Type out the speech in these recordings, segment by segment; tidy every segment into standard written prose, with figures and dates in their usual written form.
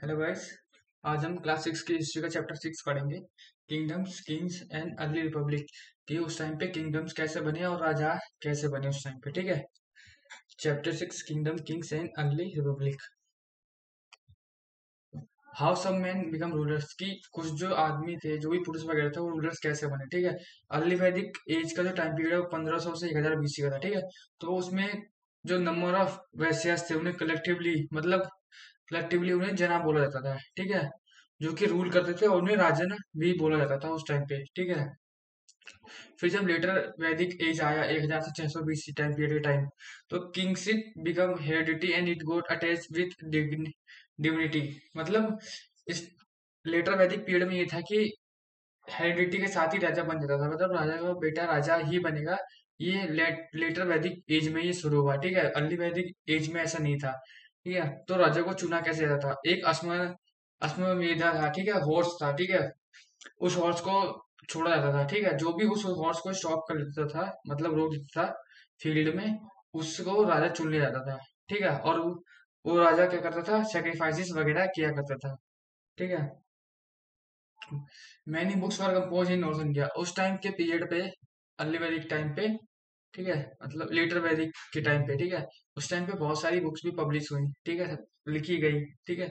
Hello guys. आज हम class 6 की हिस्ट्री का चैप्टर 6 पढ़ेंगे। Kingdoms, Kings and early Republic. कि उस टाइम पे किंगडम्स कैसे बने और राजा कैसे बने उस टाइम पे। ठीक है। Chapter 6, kingdom, kings and early republic. How some man become rulers. की कुछ जो आदमी थे, जो भी पुरुष वगैरह थे, वो रूलर्स कैसे बने। ठीक है। अर्ली वैदिक एज का जो टाइम पीरियड है वो 1500 से 1000 BC का था। ठीक है। तो उसमें जो नंबर ऑफ वैश्यास थे उन्हें कलेक्टिवली उन्हें जना बोला जाता था। ठीक है। जो कि रूल करते थे और उन्हें राजन भी बोला जाता था उस टाइम पे। ठीक है। फिर जब लेटर वैदिक एज आया 1000 से 600 BC टाइम पीरियड के टाइम, तो kingship become heredity and it got attach with divinity. मतलब इस लेटर वैदिक पीरियड में ये था कि हेरिडिटी के साथ ही राजा बन जाता था, मतलब राजा का बेटा राजा ही बनेगा। ये लेटर वैदिक एज में ये शुरू हुआ। ठीक है। अर्ली वैदिक एज में ऐसा नहीं था। ठीक है। तो राजा को चुना कैसे जाता था। एक अश्वमेधा था। ठीक है। हॉर्स था। ठीक है। उस हॉर्स को छोड़ा जाता था। ठीक है। जो भी उस हॉर्स को स्टॉप कर देता था, मतलब रोक देता था फील्ड में, उसको राजा चुन लिया जाता था। ठीक है। और वो राजा क्या करता था, सेक्रीफाइसेस वगैरह किया करता था। ठीक है। मैनी बुक्स वर कंपोज इन नॉर्थ इंडिया। उस टाइम के पीरियड पे, अर्ली वैदिक टाइम पे, ठीक है, मतलब लेटर वैदिक के टाइम पे। ठीक है। उस टाइम पे बहुत सारी बुक्स भी पब्लिश हुई। ठीक है। लिखी गई। ठीक है।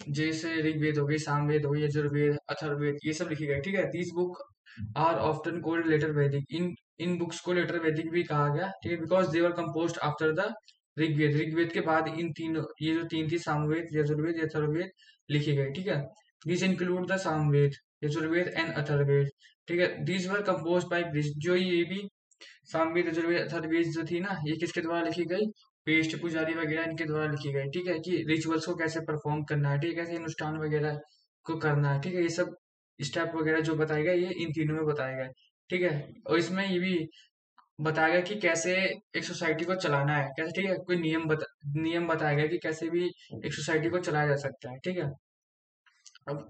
जैसे ऋग्वेद हो गई, सामवेद हो गई, यजुर्वेद, अथर्ववेद, ये सब लिखी गई। ठीक है। These book are often called later Vedic. In books को लेटर वैदिक भी कहा गया। ठीक है। Because they were composed after the Rigveda. Rigveda के बाद इन तीनों, ये जो तीन थी, सामवेद, यजुर्वेद, अथर्ववेद, लिखी गई। ठीक है। these include the Samaveda, Yajurveda and Atharvaveda. ठीक है। these were composed by जो ये भी सामवेद, यजुर्वेद, अथर्ववेद जो थी ना, ये किसके द्वारा लिखी गई, पेस्ट पुजारी वगैरह इनके द्वारा लिखी गई। ठीक है। कि रिचुअल्स को कैसे परफॉर्म करना है, ठीक है, कैसे अनुष्ठान वगैरह को करना है। ठीक है। ये सब स्टेप वगैरह जो बताए गए, ये इन तीनों में बताए गए। ठीक है। और इसमें ये भी बताया गया कि कैसे एक सोसाइटी को चलाना है, कैसे। ठीक है। कोई नियम बताया गया कि कैसे भी एक सोसाइटी को चलाया जा सकता है। ठीक है। अब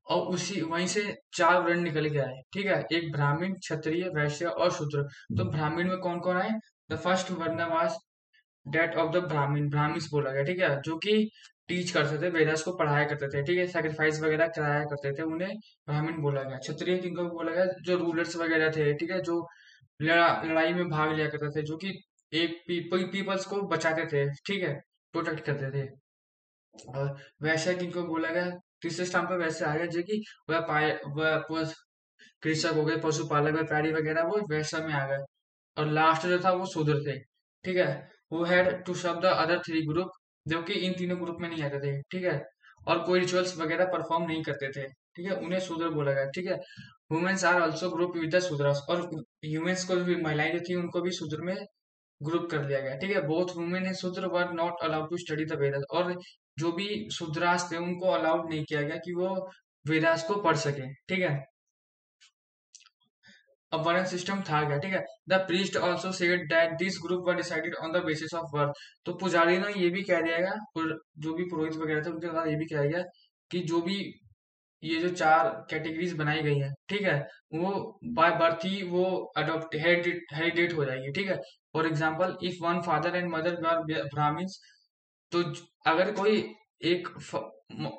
और उसी वहीं से चार वर्ण निकल के आए। ठीक है। एक ब्राह्मण, क्षत्रिय, वैश्य और शूद्र। तो ब्राह्मण में कौन कौन आए। द फर्स्ट वर्ण वाज डेट ऑफ द ब्राह्मण। ब्राह्मिन्स बोला गया। ठीक है। जो कि टीच करते थे, वेदास को पढ़ाया करते थे। ठीक है। सैक्रिफाइस वगैरह कराया करते थे, उन्हें ब्राह्मण बोला गया। क्षत्रिय किनको बोला गया, जो रूलर्स वगैरह थे। ठीक है। जो लड़ाई में भाग लिया करते थे, जो कि एक पीपल्स को बचाते थे। ठीक है। प्रोटेक्ट करते थे। और वैश्य किनको बोला गया, तीसरे स्थान पर वैसे आ गया, जो कि कृषक हो गए, पशुपालक, व्यापारी वगैरह, वो वैश्य में आ गए। और लास्ट जो था वो शूद्र थे। ठीक है। वो हैड टू सब द अदर थ्री ग्रुप, जो कि इन तीनों ग्रुप में नहीं आते थे। ठीक है। और कोई रिचुअल्स वगैरह परफॉर्म नहीं करते थे। ठीक है। उन्हें शूद्र बोला गया। ठीक है। Women's are also group with the Shudras. और ह्यूमंस को भी, महिलाएं जो थी, उनको भी शूद्र में ग्रुप कर लिया गया। ठीक है। Both women and Shudra were not allowed to study the Vedas. और जो भी शूद्रास थे, उनको अलाउड नहीं किया गया कि वो वेदास को पढ़ सके। ठीक है। अब वर्ण सिस्टम था क्या। ठीक है। The priest also said that this group were decided on the basis of birth. तो पुजारी ने ये भी कह दिया गया, जो भी पुरोहित वगैरह थे, उनके द्वारा ये भी कहा गया कि जो भी ये जो चार कैटेगरीज बनाई गई है, ठीक है, वो बाय बर्थ ही वो अडोप्ट हेरिडेट हो जाएगी। ठीक है। For example, if one father and mother were Brahmins, तो अगर कोई एक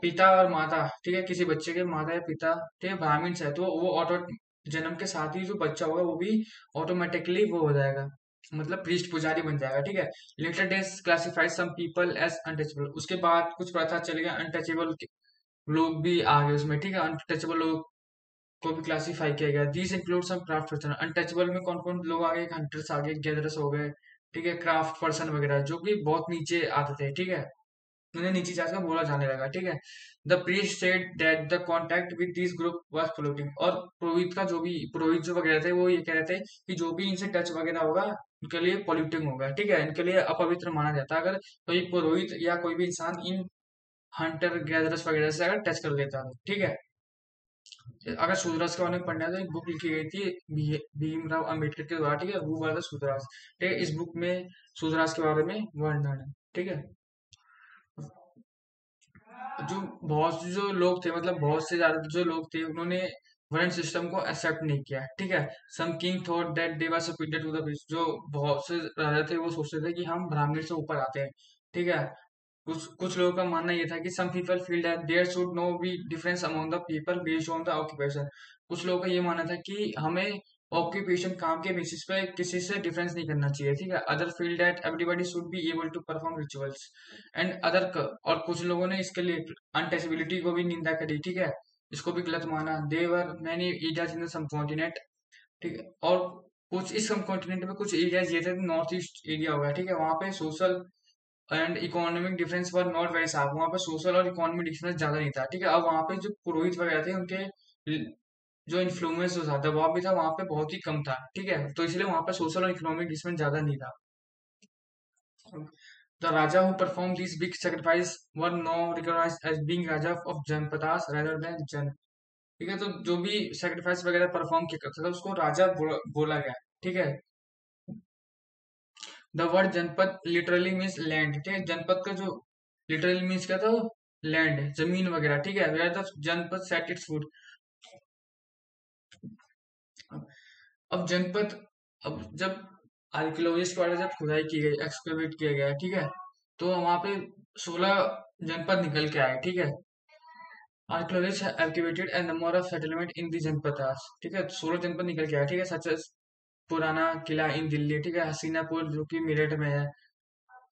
पिता और माता, ठीक है, किसी बच्चे के माता या पिता, ठीक है, ब्राह्मण्स है, तो वो ऑटो जन्म के साथ ही जो बच्चा होगा वो भी ऑटोमेटिकली वो हो जाएगा, मतलब प्रीस्ट पुजारी बन जाएगा। ठीक है। Later days classified some people as untouchable. उसके बाद कुछ प्रथा चल गया, अनटचेबल लोग भी आ गए उसमें। ठीक है। अनटचेबल लोग को भी क्लासिफाई किया गया। These include some craft person. Untouchable में कौन कौन लोग आ गए, हंटर्स आ गए, गैदरर्स हो गए, ठीक है, क्राफ्ट पर्सन वगैरह, जो कि बहुत नीचे आते थे। ठीक है। उन्हें नीची जात का बोला जाने लगा। ठीक है। The priest said that the contact with this group was polluting. और पुरोहित जो वगैरह थे, वो ये कह रहे थे कि जो भी इनसे टच वगैरह होगा, उनके लिए पॉल्यूटिंग होगा। ठीक है। इनके लिए अपवित्र माना जाता है, अगर कोई पुरोहित या कोई भी इंसान इन हंटर गैदरर्स वगैरह से अगर टच कर लेता है। ठीक है। अगर शूद्रास के बारे में पढ़ना है, तो एक बुक लिखी गई थी भीमराव अंबेडकर के द्वारा। ठीक है। वो वाला शूद्रास। ठीक है। इस बुक में शूद्रास के बारे में वर्णन है। ठीक है। जो बहुत से जो लोग थे, मतलब बहुत से ज्यादा जो लोग थे, उन्होंने वर्ण सिस्टम को एक्सेप्ट नहीं किया। ठीक है। Some king thought that they were superior to the beast. जो बहुत से राजा थे, वो सोचते थे कि हम ब्राह्मण से ऊपर आते हैं। ठीक है। कुछ कुछ लोगों का मानना ये था कि some people feel that there should no be difference among the people based on the occupation. कुछ लोगों का ये मानना था कि हमें ऑक्यूपेशन, काम के बेसिस पे किसी से डिफरेंस नहीं करना चाहिए, ठीक है। Other feel that everybody should be able to perform rituals and other. और कुछ लोगों ने इसके लिए अनटचेबिलिटी को भी निंदा करी, ठीक है, इसको भी गलत माना। They were many areas in the subcontinent, ठीक है। और कुछ इस सब कॉन्टिनेंट में कुछ एरियाज ये थे, नॉर्थ ईस्ट एरिया हो गया, ठीक है, वहां पे social and economic difference were not very sharp. वहां पर सोशल और इकोनॉमिक डिफरेंस ज्यादा नहीं था, ठीक है। अब वहां पे जो पुरोहित वगैरह थे उनके जो इन्फ्लुएंस जो था, दबाव भी था वहां पे बहुत ही कम था, ठीक है। तो इसलिए वहां पे सोशल और इकोनॉमिक डिफरेंस ज्यादा नहीं था। The raja who perform this big sacrifice were no recognised as being raja of janapadas rather than jana, ठीक है। तो जो भी सेक्रीफाइस वगैरह परफॉर्म किया करता था उसको राजा बोला गया, ठीक है। द वर्ड जनपद लिटरली मीन्स लैंड, ठीक है। जनपद का जो लिटरली मीन्स क्या था, वो लैंड, जमीन वगैरह, ठीक है। वेयर द जनपद सेट इट्स फूड। अब जनपद, अब जब आर्कियोलॉजिस्ट द्वारा जब खुदाई की गई, एक्सकवेट किया गया, ठीक है, तो वहां पे 16 जनपद निकल के आए, ठीक है। Archaeologist activated and number of settlement in the janapadas, ठीक है। 16 जनपद निकल के आए, ठीक है, सच एज पुराना किला इन दिल्ली, ठीक है, हसीनापुर जो कि मेरठ में है,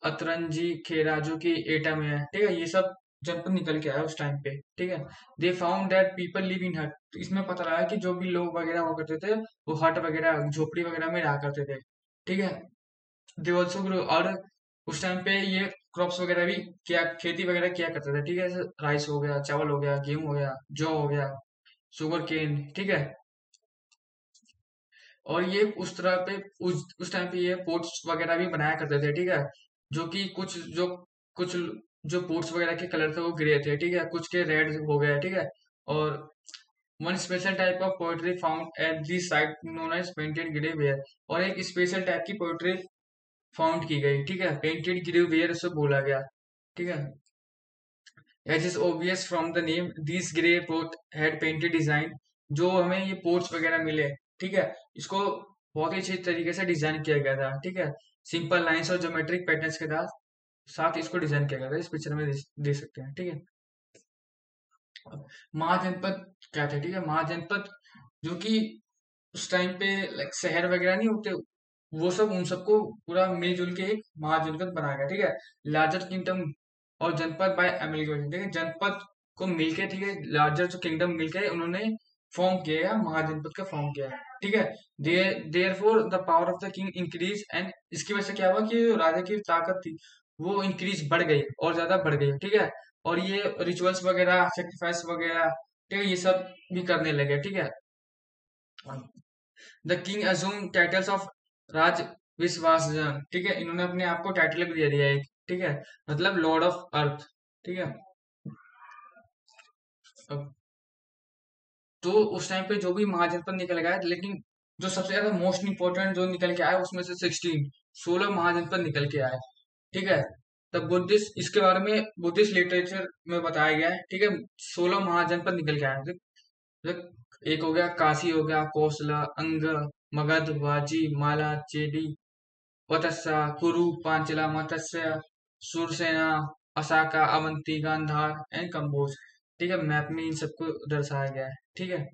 अतरंजी खेरा जो कि एटा में है, ठीक है। ये सब जनपद निकल के आया उस टाइम पे, ठीक है। They found that people live in हट, तो इसमें पता लगा कि जो भी लोग वगैरह हुआ करते थे वो हट वगैरह, झोपड़ी वगैरह में रहा करते थे, ठीक है। दे ऑल्सो ग्रो, और उस टाइम पे ये क्रॉप्स वगैरह भी किया, खेती वगैरह किया करते थे, ठीक है। जैसे राइस हो गया, चावल हो गया, गेहूं हो गया, जौ हो गया, शुगर केन, ठीक है। और ये उस तरह पे उस टाइम पे ये पोर्ट्स वगैरह भी बनाया करते थे, ठीक है। जो कि कुछ जो पोर्ट्स वगैरह के कलर थे वो ग्रे थे, ठीक है, कुछ के रेड हो गए, ठीक है। और one special type of poetry found at this site known as painted grey ware, और एक स्पेशल टाइप की पोएट्री फाउंड की गई, ठीक है, पेंटेड ग्रे वेयर से बोला गया, ठीक है। As is obvious from the name this grey port had painted design. जो हमें ये पोर्ट्स वगैरह मिले, ठीक है, इसको बहुत ही अच्छी तरीके से डिजाइन किया गया था, ठीक है। सिंपल लाइंस और ज्योमेट्रिक पैटर्न्स के साथ साथ इसको डिजाइन किया गया था, इस पिक्चर में देख सकते हैं, ठीक है। महाजनपद क्या थे, ठीक है। महाजनपद जो कि उस टाइम पे लाइक शहर वगैरह नहीं होते, वो सब उन सबको पूरा मिलजुल के एक महाजनपद बनाया गया, ठीक है। लार्जर किंगडम और जनपद बाय एमलगेशन, ठीक है, जनपद को मिलके, ठीक है, लार्जर जो किंगडम मिलके उन्होंने फॉर्म किया है, महाजनपद का फॉर्म किया है, ठीक है। Therefore the power of the king increase, and इसकी वजह से क्या हुआ कि जो राजा की ताकत थी वो इंक्रीज, बढ़ गई और ज्यादा बढ़ गई, ठीक है। और ये रिचुअल्स वगैरह, सेक्रीफाइस वगैरह, ठीक है, ये सब भी करने लगे, ठीक है। The king assume titles of राज विश्वासजन, ठीक है, इन्होंने अपने आप को टाइटल भी दे दिया एक, ठीक है, मतलब लॉर्ड ऑफ अर्थ, ठीक है। अब तो उस टाइम पे जो भी महाजनपद निकल गया, लेकिन जो सबसे ज्यादा मोस्ट इंपोर्टेंट जो निकल के आया उसमें से 16 महाजनपद निकल के आए, ठीक है। तब बुद्धिस्ट, इसके बारे में बुद्धिस्ट लिटरेचर में बताया गया है, ठीक है। 16 महाजनपद निकल के आए, मतलब एक हो गया काशी, हो गया कोसला, अंग, मगध, वाजी, माला, चेदी, वत्सा, कुरु, पांचला, मत्स्य, सुरसेना, असाका, अवंती, गांधार एंड कंबोज, ठीक है। मैप में इन सबको दर्शाया गया है, ठीक है।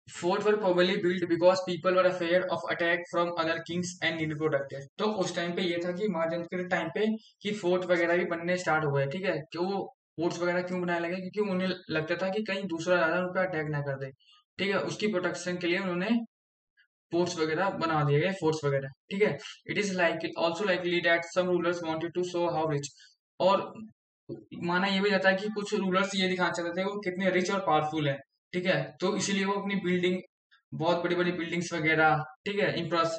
Fort were probably build because people were affair of attack from other Kings and need protected. तो उस टाइम पे ये था कि महाजन के टाइम पे कि फोर्ट वगैरह भी बनने स्टार्ट हो गए, ठीक है। कि वो फोर्ट्स वगैरह क्यों बनाने लगे, क्योंकि उन्हें लगता था कि कहीं दूसरा राजा उन पर अटैक ना कर दे, ठीक है। उसकी प्रोटेक्शन के लिए उन्होंने फोर्ट्स वगैरह बना दिए गए, फोर्ट्स वगैरह, ठीक है। It is like also likely that some rulers wanted to show how rich, और माना ये भी जाता है कि कुछ रूलर्स ये दिखाना चाहते थे वो कितने रिच और पावरफुल है, ठीक है। तो इसीलिए वो अपनी बिल्डिंग, बहुत बड़ी बड़ी बिल्डिंग्स वगैरह, ठीक है, इम्प्रेस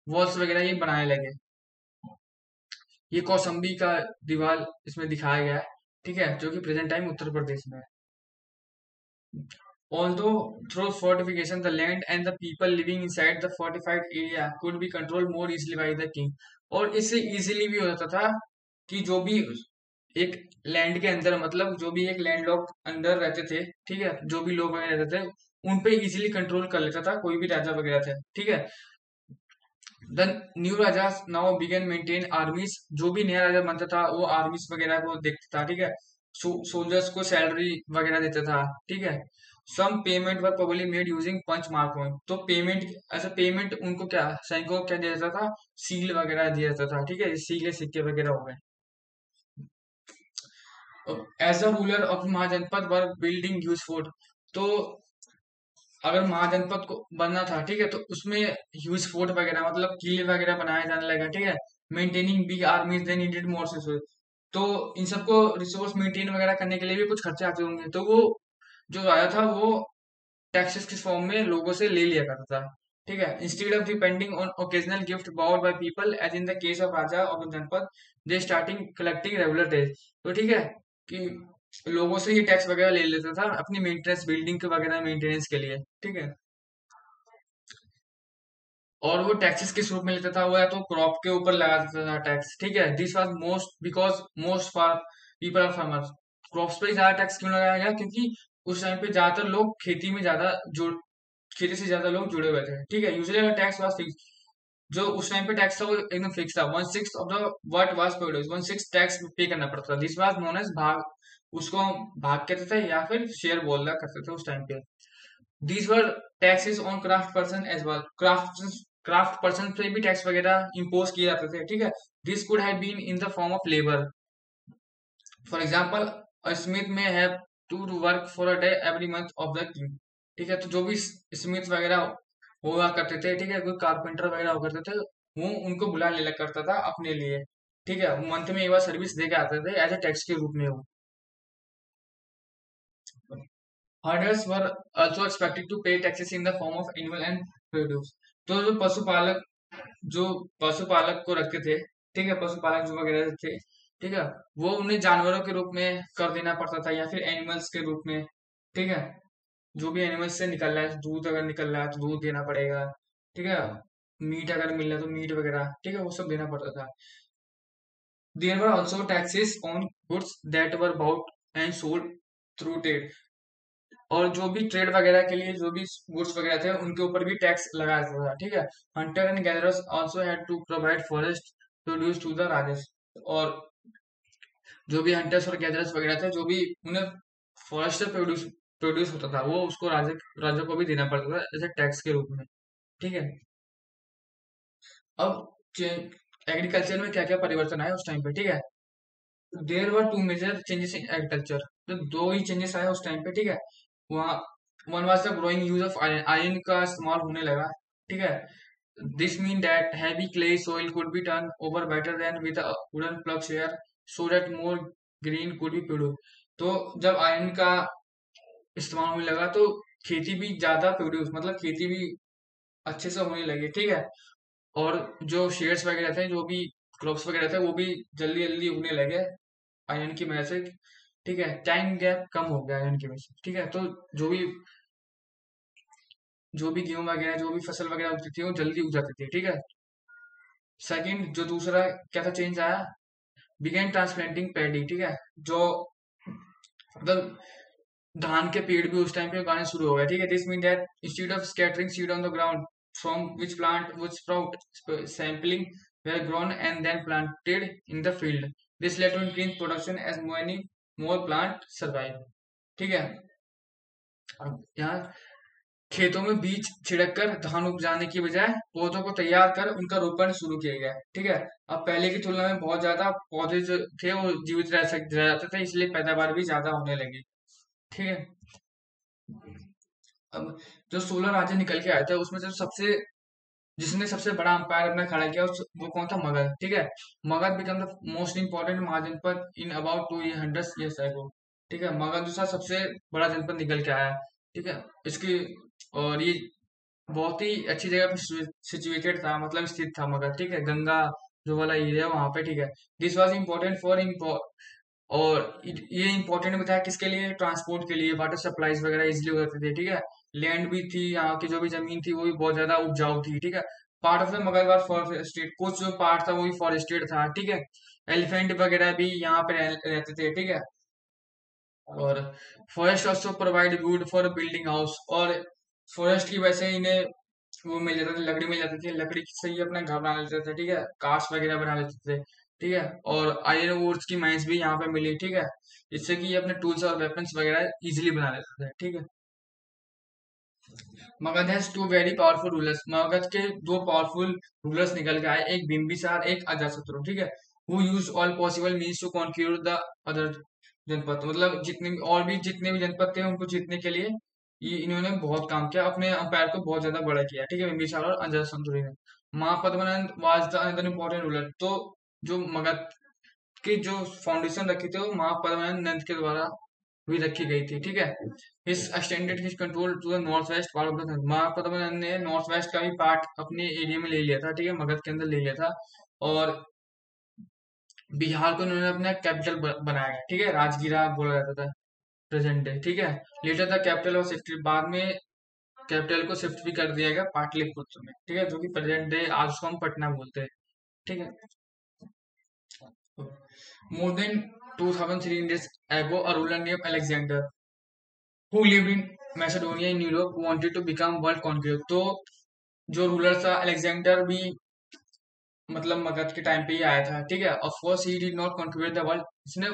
वॉल्स वगैरह ये बनाने लगे। ये कौसंबी का दीवार इसमें दिखाया गया है, ठीक है, जो कि प्रेजेंट टाइम उत्तर प्रदेश में है। Although through fortification, the land and the people living inside the fortified area could be controlled more easily by the king, और इससे इजीली भी हो जाता था कि जो भी एक लैंड के अंदर, मतलब जो भी एक लैंड लॉक अंदर रहते थे, ठीक है, जो भी लोग वगैरह रहते थे उन पे इजीली कंट्रोल कर लेता था कोई भी राजा वगैरह थे, ठीक है। देन न्यू राजा नाउ बिगन मेंटेन आर्मीज। जो भी नया राजा बनता था वो आर्मीज वगैरह को देखता था, ठीक है। सोल्जर्स को सैलरी वगैरह देता था, ठीक है। Some payment were probably made using punch mark point. तो पेमेंट एज अ पेमेंट उनको क्या, सैनिकों को क्या दिया जाता था, सील वगैरह दिया जाता था, ठीक है। सील सिक्के वगैरह हो गए। As a ruler of mahajanapada were building huge fort. तो अगर महाजनपद को बनना था, ठीक है, तो उसमें ह्यूज फोर्ट वगैरह मतलब किले वगैरह बनाए जाने लगा, ठीक है। Maintaining big आर्मीज they needed more resource. तो इन सबको रिसोर्स मेंटेन वगैरह करने के लिए भी कुछ खर्चे आते होंगे, तो वो जो आया था वो टैक्सेस के फॉर्म में लोगों से ले लिया करता था, ठीक है। Instead of depending on occasional gift bowed by people as in the case of raja of janapada, they starting collecting regular tax. तो ठीक है कि लोगों से ये टैक्स वगैरह ले लेता था अपनी मेंटेनेंस, बिल्डिंग के वगैरह मेंटेनेंस के लिए, ठीक है। और वो टैक्सेस किस रूप में लेता था, वो या तो क्रॉप के ऊपर लगा देता था टैक्स, ठीक है। This was most because most for people are farmers. Crops पे ज्यादा टैक्स क्यों लगाया गया, क्योंकि उस टाइम पे ज्यादातर लोग खेती में ज्यादा जुड़ खेती से ज्यादा लोग जुड़े हुए थे, ठीक है। Usually tax was fix. जो उस टाइम पे टैक्स था वो एकदम फिक्स था, 1/6 of the what was produce, 1/6 tax पे करना पड़ता था। दिस वाज नोन एज भाग। उसको हम भाग कहते थे या फिर शेयर बोला करते थे उस टाइम पे। These were taxes on craft person as well. Craft person पे भी टैक्स वगैरह इम्पोज किए जाते थे, ठीक है। This could have been in the form of labour. For example, smith may have to work for a day every month of the king, ठीक है। तो जो भी स्मिथ वगैरह हुआ करते थे, ठीक है, कोई कारपेंटर वगैरह हुआ करते थे, वो उनको बुला लेला करता था अपने लिए, ठीक है। मंथ में एक बार सर्विस दे के आते थे एज ए टैक्स के रूप में वो। Herders were also expected to pay taxes in the form of animal and produce। तो जो पशुपालक को रखते थे, ठीक है, पशुपालक जो वगैरह थे, ठीक है, वो उन्हें जानवरों के रूप में कर देना पड़ता था या फिर एनिमल्स के रूप में, ठीक है। जो भी एनिमल्स से निकल रहा है, दूध अगर निकल रहा है तो दूध देना पड़ेगा, ठीक है। मीट अगर मिल रहा है तो मीट वगैरह, ठीक है, वो सब देना पड़ता था। There were also taxes on goods that were bought and sold through trade. और जो भी ट्रेड वगैरह के लिए जो भी गुड्स वगैरह थे उनके ऊपर भी टैक्स लगाया जाता था, ठीक है। Hunter and gatherers also had to provide forest produce to the rajas. और जो भी हंटर्स और गैदरर्स वगैरह थे, जो भी उन्हें फॉरेस्ट से प्रोड्यूस प्रोड्यूस होता था, वो उसको राजा को भी देना पड़ता था एज ए टैक्स के रूप में, ठीक है। अब एग्रीकल्चर में क्या क्या परिवर्तन आया उस टाइम पे, ठीक है। There were two major changes in agriculture. तो दो ही चेंजेस आए उस टाइम पे, ठीक है। वहाँ one was the growing use of iron. Iron का इस्तेमाल होने लगा, ठीक है। This mean that heavy clay soil could be turn over better than with wooden plugs here so that more green could be produce. तो जब iron का इस्तेमाल होने लगा तो खेती भी ज्यादा प्रोड्यूस मतलब खेती भी अच्छे से होने लगी, ठीक है। और जो शेड्स वगैरह थे, जो भी क्रॉप्स वगैरह थे, वो भी जल्दी जल्दी उगने लगे आयरन की वजह से, ठीक है। टाइम गैप कम हो गया आयरन की वजह से, ठीक है। तो जो भी जो भी गेहूं वगैरह जो भी फसल वगैरह उगती थी वो जल्दी उग जाती थी, ठीक है। सेकंड जो दूसरा क्या था चेंज आया, बिगेन ट्रांसप्लांटिंग पैडी, ठीक है। जो मतलब धान के पेड़ भी उस टाइम पे उगाने शुरू हो गए, ठीक है। This mean that instead of scattering seed on the ground from which plant would sprout, sampling were grown and then planted in the field। This led to increased production as many more plant survive, ठीक है। अब यहाँ खेतों में बीज छिड़क कर धान उपजाने की बजाय पौधों को तैयार कर उनका रोपण शुरू किया गया, ठीक है। अब पहले की तुलना में बहुत ज्यादा पौधे जो थे वो जीवित रह जाते थे, इसलिए पैदावार भी ज्यादा होने लगी, ठीक है। अब जो 16 राजा निकल के आए थे उसमें से सबसे जिसने सबसे बड़ा अंपायर अपना खड़ा किया वो कौन था, मगध, ठीक है। Magadha become the most important mahajanapada in about 200 years ago, ठीक है। मगध जो था सबसे बड़ा जनपद निकल के आया, ठीक है। इसकी और ये बहुत ही अच्छी जगह पे सिचुएटेड था, मतलब स्थित था मगध, ठीक है। गंगा जो वाला एरिया वहां पे, ठीक है। दिस वाज इम्पोर्टेंट फॉर और ये इम्पोर्टेंट भी था किसके लिए, ट्रांसपोर्ट के लिए, वाटर सप्लाईज वगैरह इजिली हो जाते थे, ठीक है। लैंड भी थी, यहाँ की जो भी जमीन थी वो भी बहुत ज्यादा उपजाऊ थी, ठीक है। पार्ट ऑफ द मगधवार फॉरेस्टेड, कुछ जो पार्ट था वो भी फॉरेस्टेड था, ठीक है। एलिफेंट वगैरह भी यहाँ पे रहते थे, ठीक है। और forest also provide would for building house. और फॉरेस्ट की वजह से इन्हें वो मिल जाता था, लकड़ी मिल जाती थी, लकड़ी से ही अपना घर बना लेते थे, ठीक है, कास्ट वगैरह बना लेते थे, ठीक है। और आयरन ओर्स की माइंस भी यहाँ पे मिली, ठीक है, जिससे कि ये अपने टूल्स और वेपन्स वगैरह इजिली बना लेते थे, ठीक है। Magadha has two very powerful rulers, Magadha के दो पावरफुल रूलर्स निकल के आए, एक बिंबिसार, एक अजातशत्रु, ठीक है। Who use all possible means to conquer the other janapada, मतलब जितने भी और भी जितने भी जनपद थे उनको जीतने के लिए ये इन्होंने बहुत काम किया, अपने अंपायर को बहुत ज्यादा बड़ा किया, ठीक है, बिंबिसार और अजातशत्रु ने। Mahapadma Nanda was the another important ruler, तो जो मगध की जो फाउंडेशन रखी थी वो महापद्मनंद नंद के द्वारा भी रखी गई थी, ठीक है। His extended his control to the north west part of the, Mahapadma Nanda ने नॉर्थ वेस्ट का भी पार्ट अपने एरिया में ले लिया था, ठीक है, मगध के अंदर ले लिया था। और बिहार को उन्होंने अपना कैपिटल बनाया है, ठीक है, राजगीरा बोला जाता था प्रेजेंट डे, ठीक है। Later the capital of shift, बाद में कैपिटल को शिफ्ट भी कर दिया गया पाटलिपुत्र में, ठीक है, जो कि प्रेजेंट डे आज उसको हम पटना बोलते हैं, ठीक है। More than 2,300 years ago, a ruler named Alexander, who lived in Macedonia in Europe, wanted to become world conqueror. तो जो रूलर था अलेक्जेंडर भी मतलब मगध के टाइम पे ही आया था, ठीक है। Of course he did not conquer the world, इसने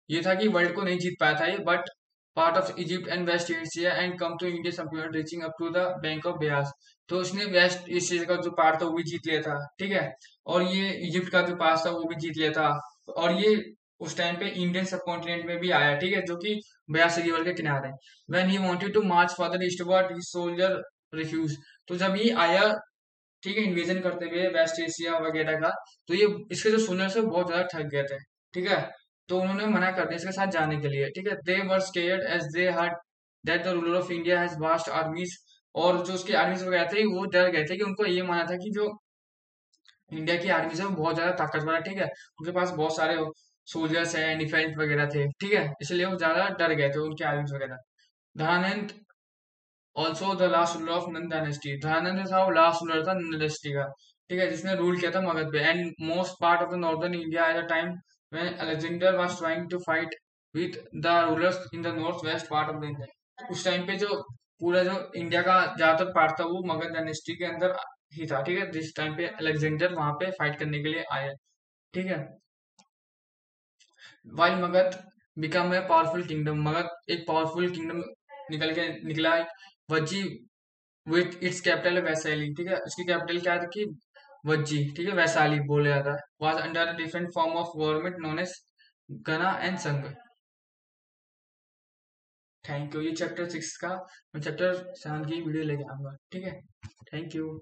ये था कि वर्ल्ड को नहीं जीत पाया था ये, but part of Egypt and west Asia and come to India some reaching up to the bank of Beas, तो उसने वेस्ट एशिया का जो पार्ट था वो भी जीत लिया था, ठीक है। और ये इजिप्ट का जो पास था वो भी जीत लिया था। और ये उस टाइम पे इंडियन सब कॉन्टिनेंट में भी आया, ठीक है, जो कि ब्यास रिवर के किनारे। When he wanted to march further eastward his soldier refuse, तो जब ये आया, ठीक है, इन्वेजन करते हुए वेस्ट एशिया वगैरह का, तो ये इसके जो सोल्जर्स है बहुत ज्यादा थक गए थे, ठीक है। तो उन्होंने मना कर दिया इसके साथ जाने के लिए, ठीक है। They were scared as they heard that the ruler of India has vast armies, और जो उसकी आर्मीज वगैरह थे वो डर गए थे कि उनको ये माना था कि जो इंडिया की आर्मीज है वो बहुत ज्यादा ताकतवर है, ठीक है, उनके पास बहुत सारे सोल्जर्स है, डिफेंस वगैरह थे, ठीक है, इसलिए वो ज्यादा डर गए थे उनकी आर्मीज वगैरह। Dhanananda also the last ruler of Nand dynasty, Dhanananda था वो लास्ट रूलर था नंद डायनेस्टी का, ठीक है, जिसने रूल किया था मगध पे and most part of the northern India at the time when Alexander was trying to fight with the rulers in the north west part of the India. उस time पे जो पूरा जो इंडिया का ज्यादातर पार्ट था वो मगध डायनेस्टी के अंदर ही था, ठीक है, जिस टाइम पे अलेक्जेंडर वहां पे फाइट करने के लिए आए, ठीक है। While Magadh become a powerful kingdom, Magadh एक पावरफुल किंगडम निकल के निकला, Vajji with its capital Vaishali, ठीक है, इसकी कैपिटल क्या था कि वज्जी, ठीक है, वैशाली बोला जाता है। Was under a different form of government known as gana and sangha. Thank you. ये चैप्टर 6 का, मैं चैप्टर 7 की वीडियो लेके आऊंगा, ठीक है। Thank you.